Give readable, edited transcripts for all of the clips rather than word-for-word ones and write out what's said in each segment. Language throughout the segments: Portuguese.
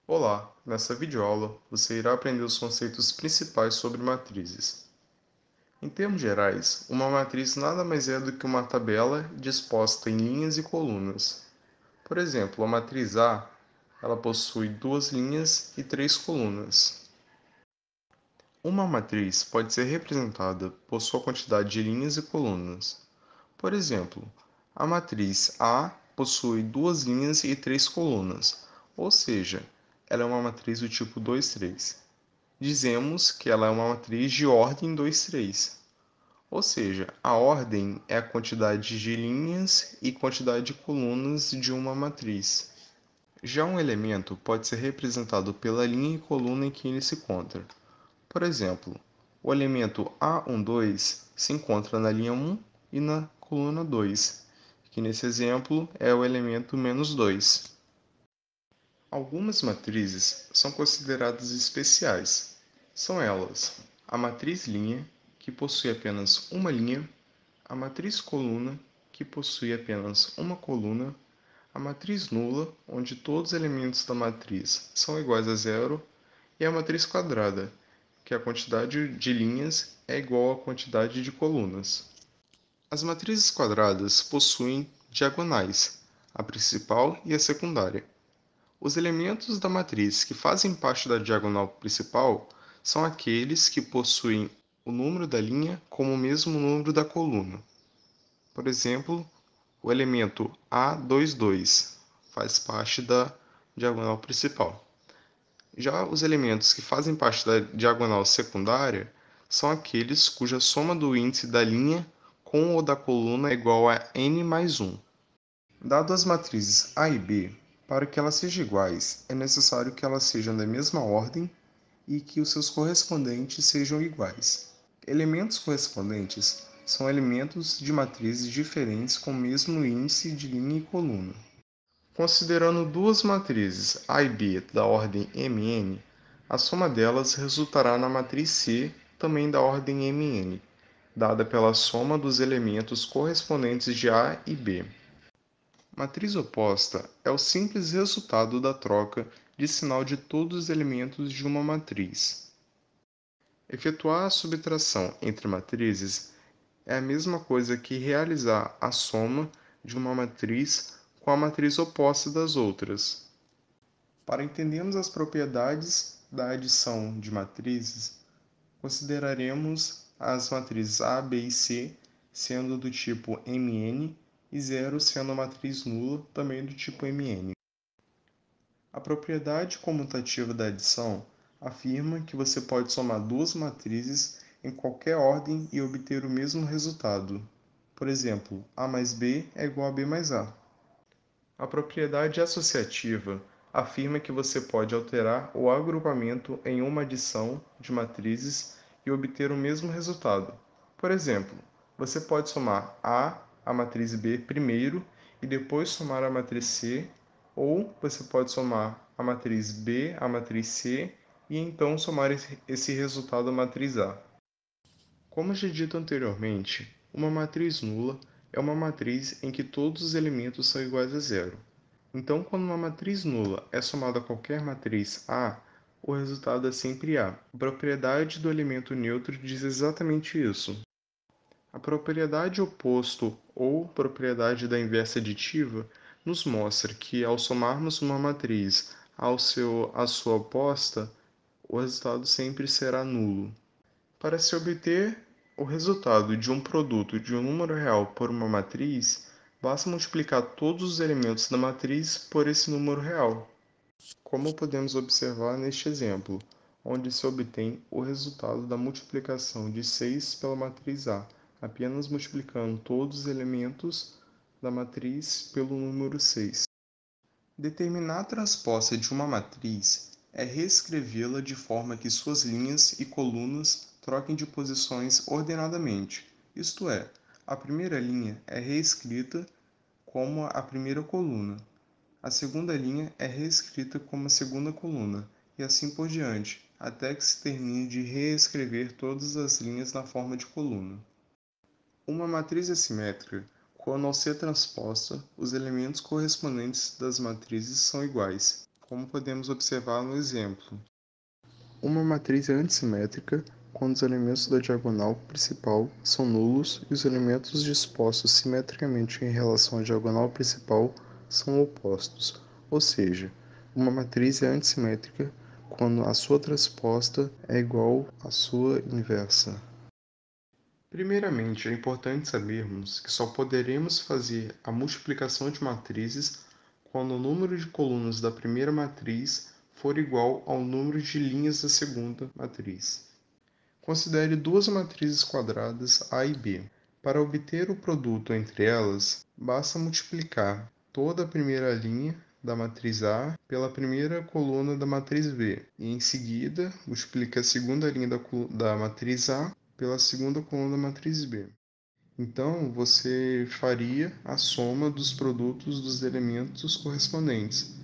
Olá, nessa videoaula você irá aprender os conceitos principais sobre matrizes. Em termos gerais, uma matriz nada mais é do que uma tabela disposta em linhas e colunas. Por exemplo, a matriz A, ela possui duas linhas e três colunas. Uma matriz pode ser representada por sua quantidade de linhas e colunas. Por exemplo, a matriz A possui duas linhas e três colunas, ou seja, ela é uma matriz do tipo 2, 3. Dizemos que ela é uma matriz de ordem 2, 3. Ou seja, a ordem é a quantidade de linhas e quantidade de colunas de uma matriz. Já um elemento pode ser representado pela linha e coluna em que ele se encontra. Por exemplo, o elemento A12 se encontra na linha 1 e na coluna 2, que nesse exemplo é o elemento -2. Algumas matrizes são consideradas especiais. São elas: a matriz linha, que possui apenas uma linha, a matriz coluna, que possui apenas uma coluna, a matriz nula, onde todos os elementos da matriz são iguais a zero, e a matriz quadrada, que a quantidade de linhas é igual à quantidade de colunas. As matrizes quadradas possuem diagonais, a principal e a secundária. Os elementos da matriz que fazem parte da diagonal principal são aqueles que possuem o número da linha como o mesmo número da coluna. Por exemplo, o elemento A22 faz parte da diagonal principal. Já os elementos que fazem parte da diagonal secundária são aqueles cuja soma do índice da linha com o da coluna é igual a n mais 1. Dado as matrizes A e B, para que elas sejam iguais, é necessário que elas sejam da mesma ordem e que os seus correspondentes sejam iguais. Elementos correspondentes são elementos de matrizes diferentes com o mesmo índice de linha e coluna. Considerando duas matrizes A e B da ordem Mn, a soma delas resultará na matriz C, também da ordem Mn, dada pela soma dos elementos correspondentes de A e B. Matriz oposta é o simples resultado da troca de sinal de todos os elementos de uma matriz. Efetuar a subtração entre matrizes é a mesma coisa que realizar a soma de uma matriz com a matriz oposta das outras. Para entendermos as propriedades da adição de matrizes, consideraremos as matrizes A, B e C sendo do tipo Mn e 0 sendo a matriz nula, também do tipo Mn. A propriedade comutativa da adição afirma que você pode somar duas matrizes em qualquer ordem e obter o mesmo resultado. Por exemplo, A mais B é igual a B mais A. A propriedade associativa afirma que você pode alterar o agrupamento em uma adição de matrizes e obter o mesmo resultado. Por exemplo, você pode somar A à matriz B primeiro e depois somar a matriz C, ou você pode somar a matriz B à matriz C e então somar esse resultado à matriz A. Como já dito anteriormente, uma matriz nula é uma matriz em que todos os elementos são iguais a zero. Então, quando uma matriz nula é somada a qualquer matriz A, o resultado é sempre A. A propriedade do elemento neutro diz exatamente isso. A propriedade oposto ou propriedade da inversa aditiva nos mostra que, ao somarmos uma matriz à sua oposta, o resultado sempre será nulo. Para se obter o resultado de um produto de um número real por uma matriz, basta multiplicar todos os elementos da matriz por esse número real, como podemos observar neste exemplo, onde se obtém o resultado da multiplicação de 6 pela matriz A, apenas multiplicando todos os elementos da matriz pelo número 6. Determinar a transposta de uma matriz é reescrevê-la de forma que suas linhas e colunas troquem de posições ordenadamente, isto é, a primeira linha é reescrita como a primeira coluna, a segunda linha é reescrita como a segunda coluna, e assim por diante, até que se termine de reescrever todas as linhas na forma de coluna. Uma matriz assimétrica, quando ao ser transposta, os elementos correspondentes das matrizes são iguais. como podemos observar no exemplo. Uma matriz é antissimétrica quando os elementos da diagonal principal são nulos e os elementos dispostos simetricamente em relação à diagonal principal são opostos, ou seja, uma matriz é antissimétrica quando a sua transposta é igual à sua inversa. Primeiramente, é importante sabermos que só poderemos fazer a multiplicação de matrizes quando o número de colunas da primeira matriz for igual ao número de linhas da segunda matriz. Considere duas matrizes quadradas A e B. Para obter o produto entre elas, basta multiplicar toda a primeira linha da matriz A pela primeira coluna da matriz B, e em seguida multiplique a segunda linha da matriz A pela segunda coluna da matriz B. Então, você faria a soma dos produtos dos elementos correspondentes.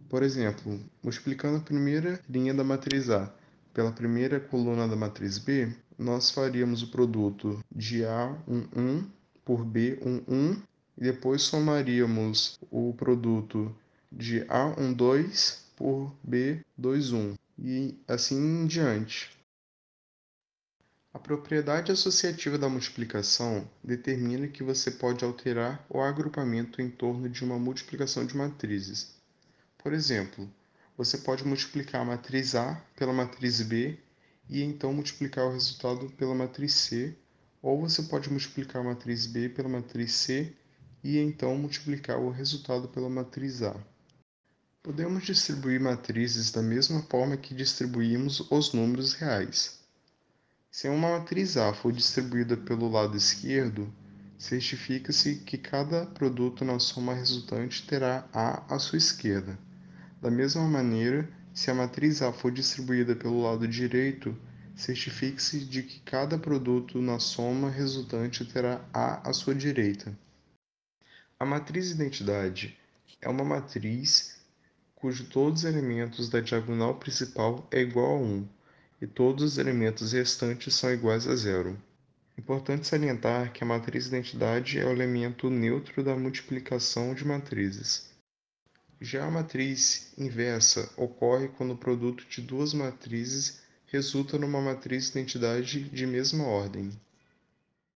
Por exemplo, multiplicando a primeira linha da matriz A pela primeira coluna da matriz B, nós faríamos o produto de A11 por B11 e depois somaríamos o produto de A12 por B21 e assim em diante. A propriedade associativa da multiplicação determina que você pode alterar o agrupamento em torno de uma multiplicação de matrizes. Por exemplo, você pode multiplicar a matriz A pela matriz B e então multiplicar o resultado pela matriz C, ou você pode multiplicar a matriz B pela matriz C e então multiplicar o resultado pela matriz A. Podemos distribuir matrizes da mesma forma que distribuímos os números reais. Se uma matriz A for distribuída pelo lado esquerdo, certifica-se que cada produto na soma resultante terá A à sua esquerda. Da mesma maneira, se a matriz A for distribuída pelo lado direito, certifique-se de que cada produto na soma resultante terá A à sua direita. A matriz identidade é uma matriz cujo todos os elementos da diagonal principal é igual a 1 e todos os elementos restantes são iguais a zero. Importante salientar que a matriz identidade é o elemento neutro da multiplicação de matrizes. Já a matriz inversa ocorre quando o produto de duas matrizes resulta numa matriz identidade de mesma ordem.